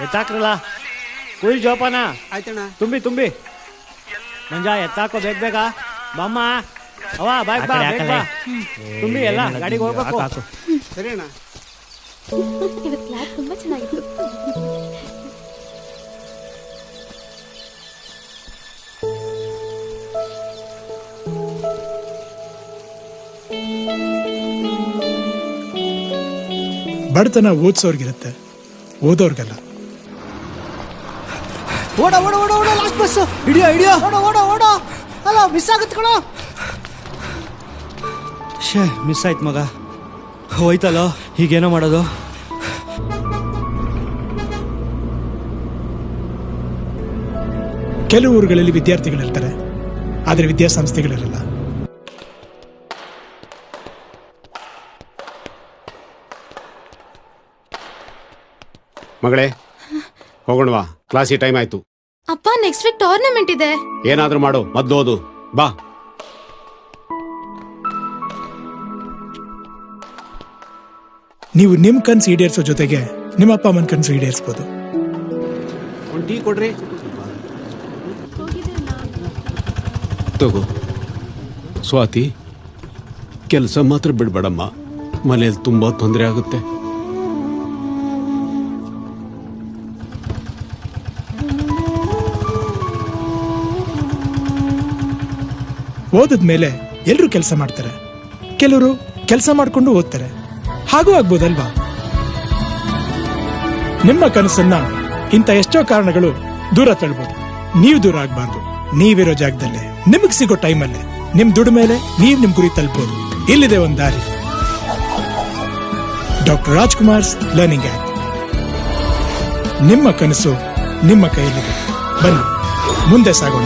ಎತ್ತಾಕ್ರಲ್ಲ ಕುಯ್ ಜೋಪಾನ. ಆಯ್ತಣ್ಣ. ತುಂಬಿ ತುಂಬಿ ಮಂಜ ಎತ್ತಾಕೋ ಬೇಗ ಬೇಗ. ಬಾಮ್ಮ ಅವ ಬಾಯ್ ಬಾ ಬೇಗ ಬಾ. ತುಂಬಿ ಎಲ್ಲ ಗಾಡಿಗೆ ಹೋಗ್ಬೇಕು. ಸರಿ ಅಣ್ಣ. ಇವತ್ತು ಕ್ಲಾಸ್ ತುಂಬಾ ಚೆನ್ನಾಗಿತ್ತು. ಬಡತನ ಓದಿಸೋರ್ಗಿರುತ್ತೆ, ಓದೋರ್ಗಲ್ಲ. ಓಡ ಓಡ ಓಡ ಓಡ ಲಾಸ್ಟ್ ಬಸ್ ಹಿಡಿಯೋ ಹಿಡಿಯೋ. ಓಡ ಓಡ ಓಡ. ಅಲ್ಲ ಮಿಸ್ ಆಗುತ್ತೆ ಕಣ. ಶೇ ಮಿಸ್ ಆಯ್ತು ಮಗ. ಹೋಯ್ತಲ್ಲ, ಹೀಗೇನೋ ಮಾಡೋದು. ಕೆಲವು ಊರುಗಳಲ್ಲಿ ವಿದ್ಯಾರ್ಥಿಗಳಿರ್ತಾರೆ, ಆದರೆ ವಿದ್ಯಾಸಂಸ್ಥೆಗಳಿರಲ್ಲ. ಮಗಳೇ ಹೋಗೋಣವಾ, ಕ್ಲಾಸಿಗೆ ಟೈಮ್ ಆಯ್ತು. ಅಪ್ಪ ನೆಕ್ಸ್ಟ್ ವೀಕ್ ಟೂರ್ನಮೆಂಟ್ ಇದೆ. ಏನಾದ್ರೂ ಮಾಡು, ಮೊದ್ಲು ಓದು ಬಾ. ನೀವು ನಿಮ್ ಕನ್ಸು ಈಡೇರಿಸೋ ಜೊತೆಗೆ ನಿಮ್ಮ ಅಪ್ಪ ಅಮ್ಮನ ಕನ್ಸು ಈಡೇರಿಸಬಹುದು. ಒಂದು ಟೀ ಕೊಡ್ರಿ. ತಗೋ ಸ್ವಾತಿ, ಕೆಲಸ ಮಾತ್ರ ಬಿಡ್ಬೇಡಮ್ಮ, ಮನೇಲಿ ತುಂಬಾ ತೊಂದರೆ ಆಗುತ್ತೆ. ಓದಿದ್ಮೇಲೆ ಎಲ್ಲರೂ ಕೆಲಸ ಮಾಡ್ತಾರೆ, ಕೆಲವರು ಕೆಲಸ ಮಾಡ್ಕೊಂಡು ಓದ್ತಾರೆ. ಹಾಗೂ ಆಗ್ಬೋದಲ್ವಾ? ನಿಮ್ಮ ಕನಸನ್ನ ಇಂಥ ಎಷ್ಟೋ ಕಾರಣಗಳು ದೂರ ತಳ್ಬೋದು. ನೀವು ದೂರ ಆಗ್ಬಾರ್ದು. ನೀವಿರೋ ಜಾಗದಲ್ಲೇ ನಿಮಗ್ ಸಿಗೋ ಟೈಮಲ್ಲೇ ನಿಮ್ ದುಡ್ಡು ಮೇಲೆ ನೀವ್ ನಿಮ್ ಗುರಿ ತಲುಪಬಹುದು. ಇಲ್ಲಿದೆ ಒಂದ್ ದಾರಿ. Doctor Rajkumar's learning app. ನಿಮ್ಮ ಕನಸು ನಿಮ್ಮ ಕೈಯಲ್ಲಿದೆ. ಬನ್ನಿ ಮುಂದೆ ಸಾಗೋಣ.